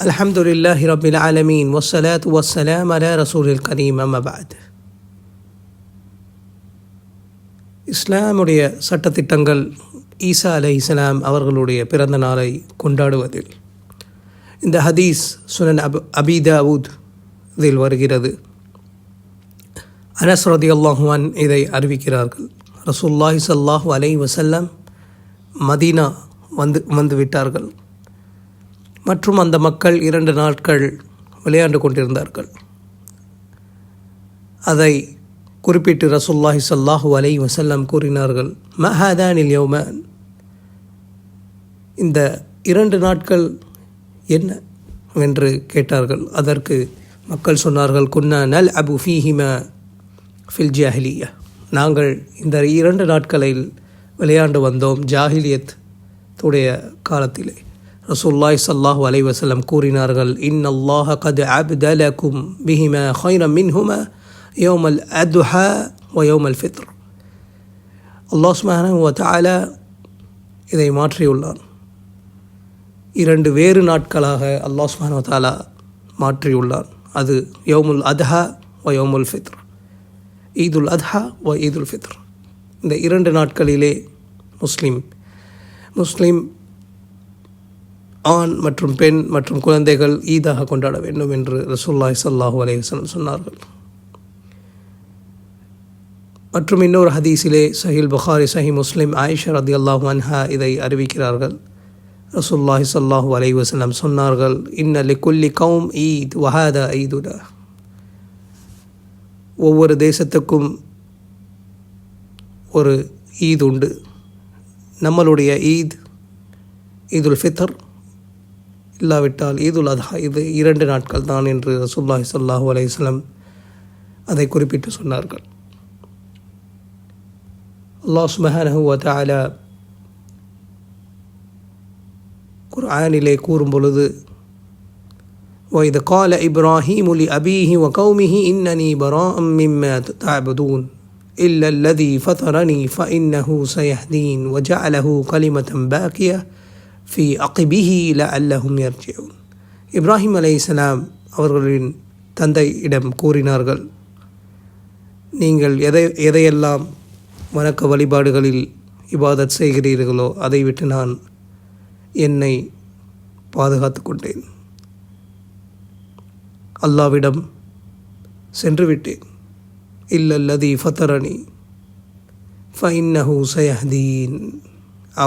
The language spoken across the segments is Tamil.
அல்ஹம்துலில்லாஹி ரப்பில் ஆலமீன் வஸ்ஸலாத்து வஸ்ஸலாம் அலா ரசூலில் கரீம் அம்மா பஅத். இஸ்லாமுடைய சட்டத்திட்டங்கள் ஈசா அலைஹிஸ்ஸலாம் அவர்களுடைய பிறந்த நாளை கொண்டாடுவதில் இந்த ஹதீஸ் சுனன் அபி தாவூத் இதில் வருகிறது. அனஸ் ரலியல்லாஹு அன்ஹு இதை அறிவிக்கிறார்கள். ரசூலுல்லாஹி ஸல்லல்லாஹு அலைஹி வஸல்லம் மதீனா வந்து விட்டார்கள் மற்றும் அந்த மக்கள் 2 நாட்கள் விளையாண்டு கொண்டிருந்தார்கள். அதை குறிப்பிட்டு ரசூலுல்லாஹி ஸல்லல்லாஹு அலைஹி வஸல்லம் கூறினார்கள், மஹாதானில் யௌமான், இந்த 2 நாட்கள் என்ன என்று கேட்டார்கள். அதற்கு மக்கள் சொன்னார்கள், குன்னா நல் அபு ஃபீஹிமா ஃபில் ஜாஹிலியா, நாங்கள் இந்த 2 நாட்களில் விளையாண்டு வந்தோம் ஜாஹிலியத் உடைய காலத்திலே. ரசூலுல்லாஹி ஸல்லல்லாஹு அலைஹி வஸல்லம் கூறினார்கள், இன்னல்லாஹ கத் அப்தலகும் பிஹிமா கைரம் மின்ஹுமா யௌமல் அத்ஹா வ யௌமல் ஃபித்ர். அல்லாஹ் சுப்ஹானஹு வ தஆலா இதை மாற்றியுள்ளான். 2 வேறு நாட்களாக அல்லாஹ் சுப்ஹானஹு வ தஆலா மாற்றியுள்ளான். அது யௌமுல் அத்ஹா வ யௌமுல் ஃபித்ர், ஈதுல் அத்ஹா வ ஈதுல் ஃபித்ர். இந்த 2 நாட்களிலே முஸ்லிம் ஆண் மற்றும் பெண் மற்றும் குழந்தைகள் ஈதாக கொண்டாட வேண்டும் என்று ரசூலுல்லாஹி ஸல்லல்லாஹு அலைஹி வஸல்லம் சொன்னார்கள். மற்றும் இன்னொரு ஹதீஸிலே சஹீல் புகாரி சஹீஹ் முஸ்லிம் ஆயிஷா ரலியல்லாஹு அன்ஹா இதை அறிவிக்கிறார்கள். ரசூலுல்லாஹி ஸல்லல்லாஹு அலைஹி வஸல்லம் சொன்னார்கள், இன்ன லிகுல்லி கௌம் ஈத் வ ஹாதா ஈதுனா, ஒவ்வொரு தேசத்துக்கும் ஒரு ஈத் உண்டு. நம்மளுடைய ஈதுல் ஃபித்ர், இல்லாவிட்டால் ஈதுல் அத்ஹா, இது 2 நாட்கள் தான் என்று ரசூலுல்லாஹி ஸல்லல்லாஹு அலைஹி வஸல்லம் அதை குறிப்பிட்டு சொன்னார்கள். அல்லாஹ் சுப்ஹானஹு வ தஆலா குர்ஆனிலே கூறும் பொழுது, وَإِذْ قَالَ إِبْرَاهِيمُ لِأَبِيهِ وَقَوْمِهِ إِنَّنِي بَرَاءٌ مِّمَّا تَعْبُدُونَ إِلَّا الَّذِي فَطَرَنِي فَإِنَّهُ سَيَهْدِينِ وَجَعَلَهُ كَلِمَةً بَاقِيَةً ஃபி அகிபிஹி லஅல்லஹும் யர்ஜிஊன். இப்ராஹிம் அலைஹிஸ்ஸலாம் அவர்களின் தந்தையிடம் கூறினார்கள், நீங்கள் எதையெல்லாம் வணக்க வழிபாடுகளில் இபாதத் செய்கிறீர்களோ அதை விட்டு நான் என்னை பாதுகாத்து கொண்டேன், அல்லாவிடம் சென்று விட்டேன். இல்லல்லதி ஃபதரனி ஃபஇன்னஹு சயஹ்தீன்,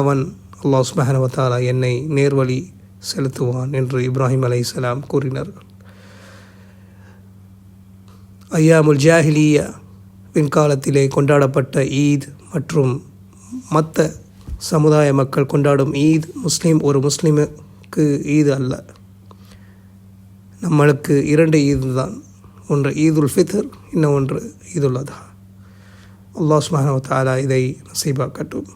அவன் அல்லாஹ் சுப்ஹானஹு வ தஆலா என்னை நேர்வழி செலுத்துவான் என்று இப்ராஹிம் அலைஹிஸ்ஸலாம் கூறினார்கள். ஐயாமுல் ஜாஹிலியா பின்காலத்திலே கொண்டாடப்பட்ட ஈத் மற்றும் மற்ற சமுதாய மக்கள் கொண்டாடும் ஈத் ஒரு முஸ்லிமுக்கு ஈது அல்ல. நம்மளுக்கு 2 ஈது தான், ஒன்று ஈதுல் ஃபித்ர், இன்னொன்று ஈதுல் அத்ஹா. அல்லாஹ் சுப்ஹானஹு வ தஆலா இதை நசீபாக்கட்டும்.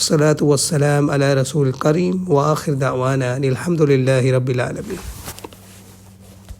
والصلاة والسلام على رسول الكريم وآخر دعوانا الحمد لله رب العالمين.